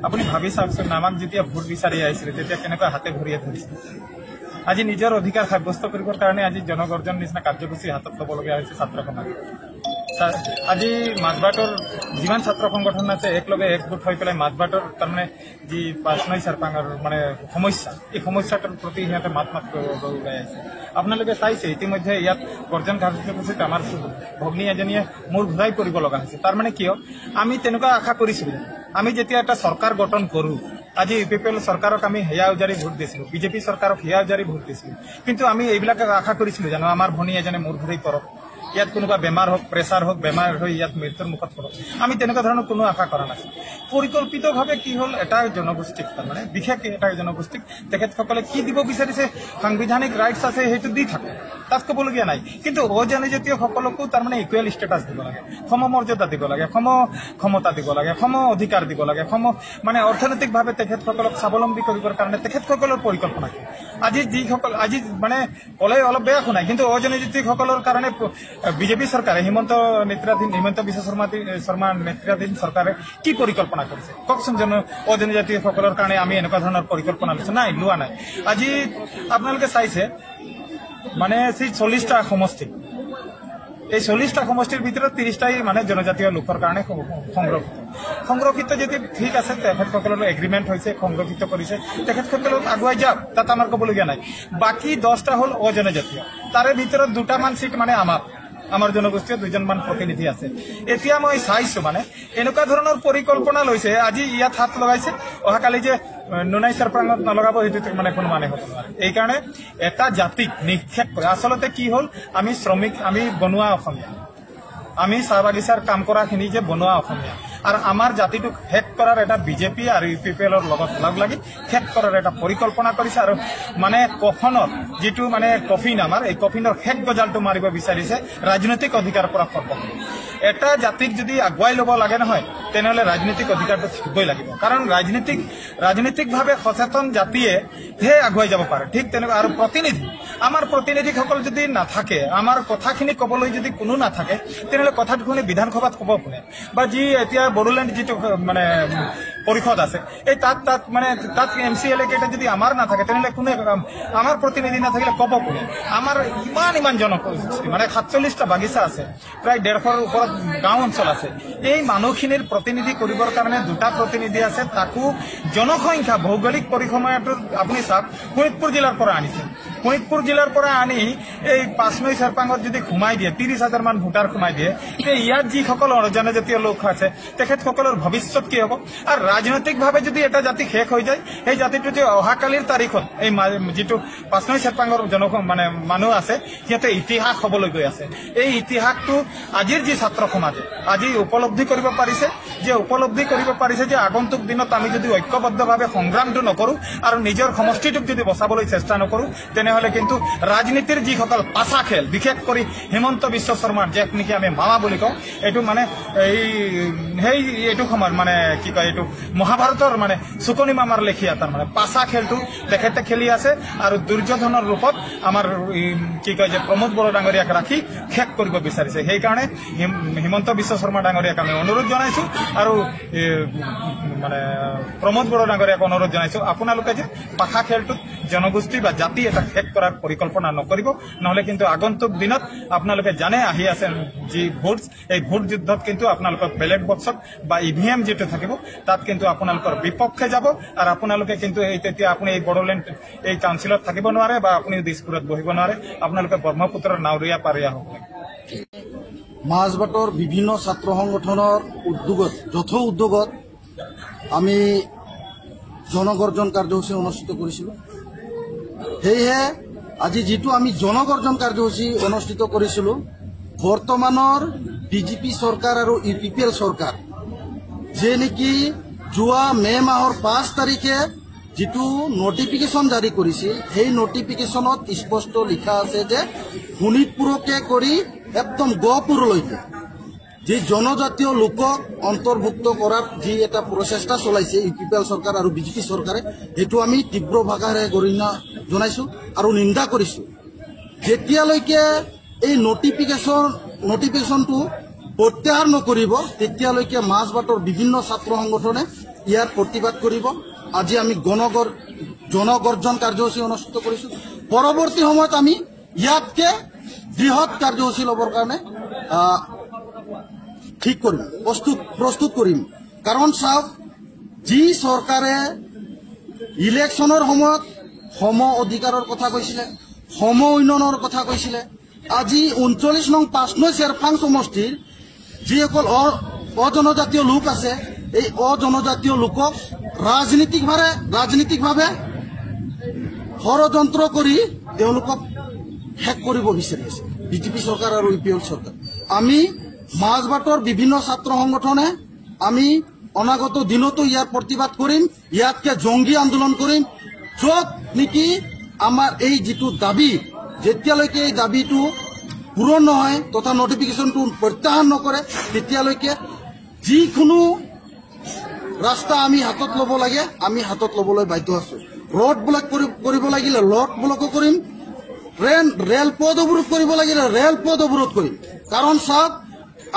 আপুনি ভাবি চাওকচোন, আমাক যেতিয়া ভোট বিচাৰি আহিছিলে তেতিয়া কেনেকৈ হাতে ভৰিয়ে ধৰিছিল। আজি নিজৰ অধিকাৰ সাব্যস্ত কৰিবৰ কাৰণে আজি জনগৰ্জন নিচিনা কাৰ্যসূচী হাতত ল'বলগীয়া হৈছে ছাত্ৰ সমাজে। আজি মাজবাটৰ যিমান ছাত্ৰ সংগঠন আছে একলগে একগোট হৈ পেলাই মাজবাটৰ তাৰমানে যি ৫ নং চেৰপাঙৰ মানে সমস্যা, এই সমস্যাটোৰ প্ৰতি সিহঁতে মাত ওলাই আহিছে। আপোনালোকে চাইছে ইতিমধ্যে ইয়াত গৰ্জন কাৰ্যসূচীত আমাৰ ভগ্নী এজনীয়ে মূৰ ঘূৰাই পৰিব লগা হৈছে। তাৰমানে কিয়, আমি তেনেকুৱা আশা কৰিছিলোঁ। আমি যেতিয়া এটা চৰকাৰ গঠন কৰোঁ, আজি UPPL চৰকাৰক আমি হেয়া উজাৰি ভোট দিছিলোঁ, বিজেপি চৰকাৰক হেয়া উজাৰি ভোট দিছিলোঁ, কিন্তু আমি এইবিলাক আশা কৰিছিলোঁ জানো আমাৰ ভনী এজনে মূৰ ঘূৰাই পৰক, ইয়াত কোনোবা বেমাৰ হওক, প্ৰেছাৰ হওক, বেমাৰ হৈ ইয়াত মৃত্যুৰ মুখত পৰক, আমি তেনেকুৱা ধৰণৰ কোনো আশা কৰা নাছিল। পৰিকল্পিতভাৱে কি হ'ল, এটা জনগোষ্ঠীক তাৰমানে বিশেষ এটা জনগোষ্ঠীক তেখেতসকলে কি দিব বিচাৰিছে, সাংবিধানিক ৰাইটছ আছে সেইটো দি থাকে, তাত ক'বলগীয়া নাই। কিন্তু অজনজাতীয় সকলকো তাৰমানে ইকুৱেল ষ্টেটাছ দিব লাগে, সমমৰ্যাদা দিব লাগে, ক্ষমতা দিব লাগে, সম অধিকাৰ দিব লাগে, মানে অৰ্থনৈতিকভাৱে তেখেতসকলক স্বাৱলম্বী কৰিবৰ কাৰণে তেখেতসকলৰ পৰিকল্পনা কি। আজি যিসকল আজি মানে ক'লে অলপ বেয়া শুনায়, কিন্তু অজনজাতিসকলৰ কাৰণে বিজেপি চৰকাৰে হিমন্ত বিশ্ব শৰ্মা নেতৃত্বাধীন চৰকাৰে কি পৰিকল্পনা কৰিছে কওকচোন। অজনজাতিসকলৰ কাৰণে আমি এনেকুৱা ধৰণৰ পৰিকল্পনা লৈছো নাই, লোৱা নাই। আজি আপোনালোকে চাইছে মানে 40টা সমষ্টি, এই 40টা সমষ্টিৰ ভিতৰত 30টাই মানে জনজাতীয় লোকৰ কাৰণে সংৰক্ষিত যদি ঠিক আছে, তেখেতসকলৰ এগ্ৰিমেণ্ট হৈছে, সংৰক্ষিত কৰিছে, তেখেতসকলক আগুৱাই যাওক, তাত আমাৰ ক'বলগীয়া নাই। বাকী 10টা হ'ল অজনজাতীয়, তাৰে ভিতৰত 2টামান চিট মানে আমাৰ জনগোষ্ঠীয় 2জনমান প্ৰতিনিধি আছে। এতিয়া মই চাইছো মানে এনেকুৱা ধৰণৰ পৰিকল্পনা লৈছে, আজি ইয়াত হাত লগাইছে, অহাকালি যে নুনাই চেৰপাঙত নলগাব সেইটো মানে কোনো মানে হ'ব নোৱাৰে। এইকাৰণে এটা জাতিক নিক্ষেপ কৰে। আচলতে কি হ'ল, আমি শ্ৰমিক, আমি বনোৱা অসমীয়া, আমি চাহ বাগিচাৰ কাম কৰাখিনি যে বনোৱা অসমীয়া, আৰু আমাৰ জাতিটোক শেষ কৰাৰ এটা বিজেপি আৰু UPPLৰ লগত লগ লাগি শেষ কৰাৰ এটা পৰিকল্পনা কৰিছে। আৰু মানে কফনৰ যিটো মানে কফিন, আমাৰ এই কফিনৰ শেষ গজালটো মাৰিব বিচাৰিছে ৰাজনৈতিক অধিকাৰৰ পৰা খৰ্ব। এটা জাতিক যদি আগুৱাই ল'ব লাগে নহয়, তেনেহ'লে ৰাজনৈতিক অধিকাৰটো থাকিবই লাগিব, কাৰণ ৰাজনৈতিকভাৱে সচেতন জাতিয়েহে আগুৱাই যাব পাৰে। ঠিক তেনেকুৱা আৰু আমাৰ প্ৰতিনিধিসকল যদি নাথাকে, আমাৰ কথাখিনি ক'বলৈ যদি কোনো নাথাকে, তেনেহ'লে কথাটো শুনি বিধানসভাত ক'ব কোনে, বা যি এতিয়া বড়োলেণ্ড যিটো মানে পৰিষদ আছে, এই তাত MCLA কেইটা যদি আমাৰ নাথাকে, তেনেহ'লে কোনে, আমাৰ প্ৰতিনিধি নাথাকিলে ক'ব কোনে। আমাৰ ইমান জনগোষ্ঠী মানে 47টা বাগিচা আছে, প্ৰায় 150ৰ ওপৰত গাঁও অঞ্চল আছে। এই মানুহখিনিৰ প্ৰতিনিধি কৰিবৰ কাৰণে 2টা প্ৰতিনিধি আছে, তাকো জনসংখ্যা ভৌগোলিক পৰিসীমাটো আপুনি চাওক, শোণিতপুৰ জিলাৰ পৰা আনিছে। শোণিতপুৰ জিলাৰ পৰা আনি এই 5 নং চেৰপাঙত যদি সোমাই দিয়ে, 30,000 মান ভোটাৰ সোমাই দিয়ে, ইয়াত যিসকল জনজাতীয় লোক আছে তেখেতসকলৰ ভৱিষ্যত কি হ'ব। আৰু ৰাজনৈতিকভাৱে যদি এটা জাতি শেষ হৈ যায়, সেই জাতিটো যে অহাকালিৰ তাৰিখত এই যিটো 5 নং চেৰপাঙৰ মানে মানুহ আছে, সিহঁতে ইতিহাস হ'বলৈ গৈ আছে। এই ইতিহাসটো আজিৰ যি ছাত্ৰ সমাজে আজি উপলব্ধি কৰিব পাৰিছে যে আগন্তুক দিনত আমি যদি ঐক্যবদ্ধভাৱে সংগ্ৰামটো নকৰোঁ আৰু নিজৰ সমষ্টিটোক যদি বচাবলৈ চেষ্টা নকৰোঁ, তেনেহ'লে কিন্তু ৰাজনীতিৰ যিসকল পাছা খেল, বিশেষ কৰি হিমন্ত বিশ্ব শৰ্মাৰ, যাক নেকি আমি মামা বুলি কওঁ, এইটো মানে এইটো সময়ত মানে কি কয়, এইটো মহাভাৰতৰ মানে চুকনি মামাৰ লেখীয়া তাৰমানে পাছা খেলটো তেখেতে খেলি আছে। আৰু দুৰ্যোধনৰ ৰূপত আমাৰ কি কয় যে প্ৰমোদ বড়ো ডাঙৰীয়াক ৰাখি শেষ কৰিব বিচাৰিছে। সেইকাৰণে হিমন্ত বিশ্ব শৰ্মা ডাঙৰীয়াক আমি অনুৰোধ জনাইছোঁ, আৰু মানে প্ৰমোদ বড়ো ডাঙৰীয়াক অনুৰোধ জনাইছোঁ, আপোনালোকে যে পাখা খেলটোত জনগোষ্ঠী বা জাতি এটা শেষ কৰাৰ পৰিকল্পনা নকৰিব, নহ'লে কিন্তু আগন্তুক দিনত আপোনালোকে জানে আহি আছে যি ভোট, এই ভোট যুদ্ধত কিন্তু আপোনালোকৰ বেলেগ বক্সত বা EVM যিটো থাকিব, তাত কিন্তু আপোনালোকৰ বিপক্ষে যাব। আৰু আপোনালোকে কিন্তু তেতিয়া আপুনি এই বড়োলেণ্ড এই কাউন্সিলত থাকিব নোৱাৰে, বা আপুনি দিছপুৰত বহিব নোৱাৰে, আপোনালোকে ব্ৰহ্মপুত্ৰৰ নাৱৰীয়া পাৰিয়া হ'ব লাগে। মাজবাটৰ বিভিন্ন ছাত্ৰ সংগঠনৰ যৌথ উদ্যোগত আমি জনগৰ্জন কাৰ্যসূচী অনুষ্ঠিত কৰিছিলোঁ। সেয়েহে আজি যিটো আমি জনগৰ্জন কাৰ্যসূচী অনুষ্ঠিত কৰিছিলোঁ, বৰ্তমানৰ বিজেপি চৰকাৰ আৰু UPPL চৰকাৰ যে নেকি যোৱা মে' মাহৰ 5 তাৰিখে যিটো নটিফিকেশ্যন জাৰি কৰিছিল, সেই নটিফিকেশ্যনত স্পষ্ট লিখা আছে যে শোণিতপুৰকে কৰি একদম গহপুৰলৈকে যি জনজাতীয় লোকক অন্তৰ্ভুক্ত কৰাৰ যি এটা প্ৰচেষ্টা চলাইছে UPPL চৰকাৰ আৰু বিজেপি চৰকাৰে, সেইটো আমি তীব্ৰ ভাষাৰে গৰিহণা জনাইছোঁ আৰু নিন্দা কৰিছোঁ। যেতিয়ালৈকে এই নটিফিকেশ্যনটো প্ৰত্যাহাৰ নকৰিব তেতিয়ালৈকে মাজবাটৰ বিভিন্ন ছাত্ৰ সংগঠনে ইয়াৰ প্ৰতিবাদ কৰিব। আজি আমি জনগৰ্জন কাৰ্যসূচী অনুষ্ঠিত কৰিছোঁ। পৰৱৰ্তী সময়ত আমি ইয়াতকে বৃহৎ কাৰ্যসূচী ল'বৰ কাৰণে ঠিক কৰিম, প্ৰস্তুত কৰিম। কাৰণ চাওক, যি চৰকাৰে ইলেকশ্যনৰ সময়ত সম অধিকাৰৰ কথা কৈছিলে, সম উন্নয়নৰ কথা কৈছিলে, আজি 39 নং 5 নং চেৰফাং সমষ্টিৰ যিসকল অজনজাতীয় লোক আছে, এই অজনজাতীয় লোকক ৰাজনীতিকভাৱে ষড়যন্ত্ৰ কৰি তেওঁলোকক শেষ কৰিব বিচাৰি আছে বিজেপি চৰকাৰ আৰু UPL চৰকাৰ। আমি মাজবাটৰ বিভিন্ন ছাত্ৰ সংগঠনে আমি অনাগত দিনতো ইয়াৰ প্ৰতিবাদ কৰিম, ইয়াতকে জংগী আন্দোলন কৰিম, য'ত নেকি আমাৰ এই যিটো দাবী, যেতিয়ালৈকে এই দাবীটো পূৰণ নহয় তথা নটিফিকেশ্যনটো প্ৰত্যাহাৰ নকৰে তেতিয়ালৈকে যিকোনো ৰাস্তা আমি হাতত ল'ব লাগে, আমি হাতত ল'বলৈ বাধ্য আছোঁ। ৰোড ব্লক কৰিব লাগিলে ৰোড ব্লকো কৰিম, ৰেলপথ অৱৰোধ কৰিব লাগিলে ৰেলপথ অৱৰোধ কৰিম। কাৰণ চাওক,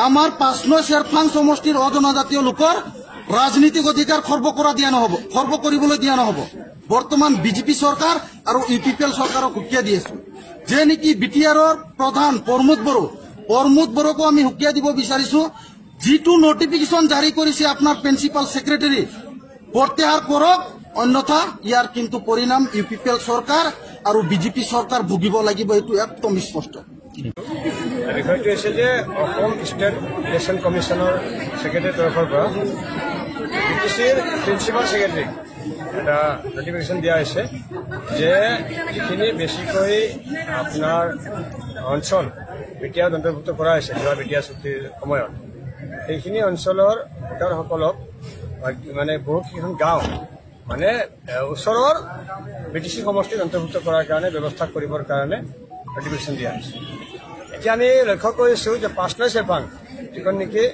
আমাৰ 5 নং চেৰফাং সমষ্টিৰ অজনজাতীয় লোকৰ ৰাজনীতিক অধিকাৰ খৰ্ব কৰিবলৈ দিয়া নহ'ব। বৰ্তমান বিজেপি চৰকাৰ আৰু UPL চৰকাৰক সুকীয়া দি আছো, যে নেকি BTRৰ প্ৰধান প্ৰমোদ বড়োকো আমি সুকীয়া দিব বিচাৰিছো। যিটো নটিফিকেশ্যন জাৰি কৰিছে আপোনাৰ প্ৰিন্সিপাল ছেক্ৰেটাৰী, প্ৰত্যাহাৰ কৰক, অন্যথা ইয়াৰ কিন্তু পৰিণাম UPL চৰকাৰ আৰু বিজেপি চৰকাৰ ভুগিব লাগিব, এইটো একদম স্পষ্ট। বিষয়টো হৈছে যে অসম ষ্টেট ইলেকশ্যন কমিশ্যনৰ ছেক্ৰেটাৰীৰ তৰফৰ পৰা BTCৰ প্ৰিন্সিপাল ছেক্ৰেটাৰীক এটা নটিফিকেশ্যন দিয়া হৈছে যে যিখিনি বেছিকৈ আপোনাৰ অঞ্চল BTRত অন্তৰ্ভুক্ত কৰা হৈছে যোৱা BTR চুক্তিৰ সময়ত, সেইখিনি অঞ্চলৰ ভোটাৰসকলক মানে বহুকেইখন গাঁও মানে ওচৰৰ BTC সমষ্টিত অন্তৰ্ভুক্ত কৰাৰ কাৰণে ব্যৱস্থা কৰিবৰ কাৰণে নটিফিকেশ্যন দিয়া হৈছে। এতিয়া আমি লক্ষ্য কৰিছোঁ যে 5 নং চেৰফাং যিখন নেকি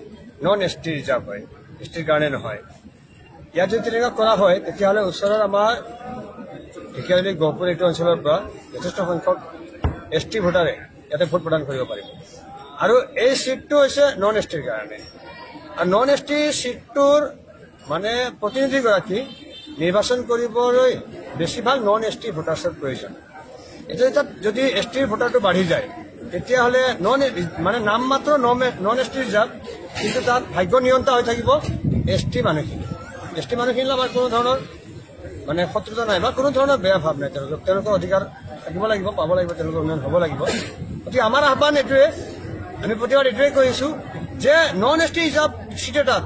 নন ST ৰিজাৰ্ভ হয়, STৰ কাৰণে নহয়, ইয়াত যদি তেনেকুৱা কৰা হয় তেতিয়াহ'লে ওচৰৰ আমাৰ ঢেকিয়াজুলি গহপুৰ এইটো অঞ্চলৰ পৰা যথেষ্ট সংখ্যক ST ভোটাৰে ইয়াতে ভোট প্ৰদান কৰিব পাৰিব। আৰু এই চিটটো হৈছে নন STৰ কাৰণে। আৰু নন ST চিটটোৰ মানে প্ৰতিনিধিগৰাকী নিৰ্বাচন কৰিবলৈ বেছিভাগ নন ST ভোটাৰ্ছৰ প্ৰয়োজন। এতিয়া তাত যদি STৰ ভোটাৰটো বাঢ়ি যায় তেতিয়াহ'লে মানে নাম মাত্ৰ নন ST ৰিজাৰ্ভ, কিন্তু তাত ভাগ্য নিয়ন্ত্ৰণ হৈ থাকিব ST মানুহখিনি। ST মানুহখিনিলৈ আমাৰ কোনো ধৰণৰ মানে শত্ৰুতা নাই বা কোনো ধৰণৰ বেয়া ভাৱ নাই, তেওঁলোকৰ অধিকাৰ থাকিব লাগিব, পাব লাগিব, তেওঁলোকৰ উন্নয়ন হ'ব লাগিব। গতিকে আমাৰ আহ্বান এইটোৱে, আমি প্ৰতিবাদ এইটোৱে কৰিছোঁ যে নন ST ৰিজাৰ্ভ চিট এটাত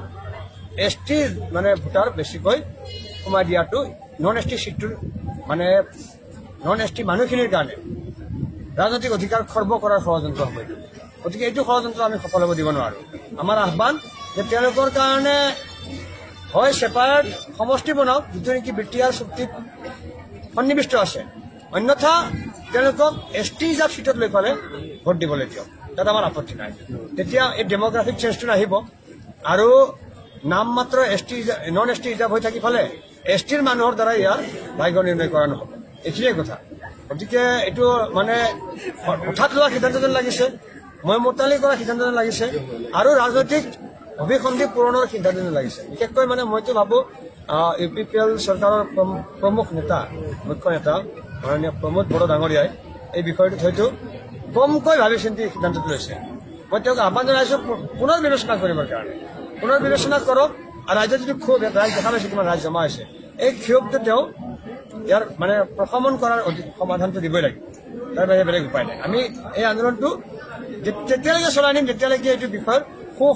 ST মানে ভোটাৰ বেছিকৈ সোমাই দিয়াটো নন ST চিটটোৰ মানে নন ST মানুহখিনিৰ কাৰণে ৰাজনৈতিক অধিকাৰ খৰ্ব কৰাৰ ষড়যন্ত্ৰ হ'ব। গতিকে এইটো ষড়যন্ত্ৰ আমি সফল হ'ব দিব নোৱাৰোঁ। আমাৰ আহ্বান যে তেওঁলোকৰ কাৰণে হয় ছেপাৰেট সমষ্টি বনাওক, যিটো নেকি BTR চুক্তিত সন্নিৱিষ্ট আছে, অন্যথা তেওঁলোকক ST ৰিজাৰ্ভ চিটত লৈ পেলাই ভোট দিবলৈ দিয়ক, তাত আমাৰ আপত্তি নাই। তেতিয়া এই ডেম'গ্ৰাফিক চেঞ্জটো নাহিব আৰু নাম মাত্ৰ নন ST ৰিজাৰ্ভ হৈ থাকি ফালে STৰ মানুহৰ দ্বাৰা ইয়াৰ ভাগ্য নিৰ্ণয় কৰা নহ'ব, এইখিনিয়ে কথা। গতিকে এইটো মানে হঠাৎ লোৱা সিদ্ধান্ত যেন লাগিছে, মই মোতালি কৰা সিদ্ধান্ত যেন লাগিছে আৰু ৰাজনৈতিক অভিসন্ধি পূৰণৰ সিদ্ধান্ত যেন লাগিছে। বিশেষকৈ মানে মইতো ভাবোঁ UPL চৰকাৰৰ প্ৰমুখ নেতা, মুখ্য নেতা মাননীয় প্ৰমোদ বড়ো ডাঙৰীয়াই এই বিষয়টোত হয়তো কমকৈ ভাবি চিন্তি সিদ্ধান্তটো লৈছে। মই তেওঁক আহ্বান জনাইছোঁ পুনৰ বিবেচনা কৰিবৰ কাৰণে, পুনৰ বিবেচনা কৰক। আৰু ৰাইজৰ যিটো ক্ষোভ, ৰাইজ দেখা পাইছে কিমান ৰাইজ জমা হৈছে, এই ক্ষোভটো তেওঁ ইয়াৰ মানে প্ৰশমন কৰাৰ সমাধানটো দিবই লাগিব, তাৰ বাহিৰে বেলেগ উপায় নাই। আমি এই আন্দোলনটো তেতিয়ালৈকে চলাই নিম যেতিয়ালৈকে এইটো বিষয়ৰ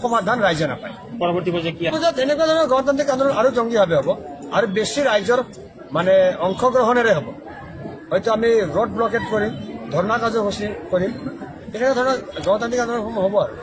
সমাধান ৰাইজে নাপায়। পৰৱৰ্তী পৰ্যায়ত এনেকুৱা ধৰণৰ গণতান্ত্ৰিক আন্দোলন আৰু জংগীভাৱে হ'ব আৰু বেছি ৰাইজৰ মানে অংশগ্ৰহণেৰে হ'ব। হয়তো আমি ৰোড ব্লকেট কৰিম, ধৰ্ণা কাৰ্যসূচী কৰিম, তেনেকুৱা ধৰণৰ গণতান্ত্ৰিক আন্দোলনসমূহ হ'ব আৰু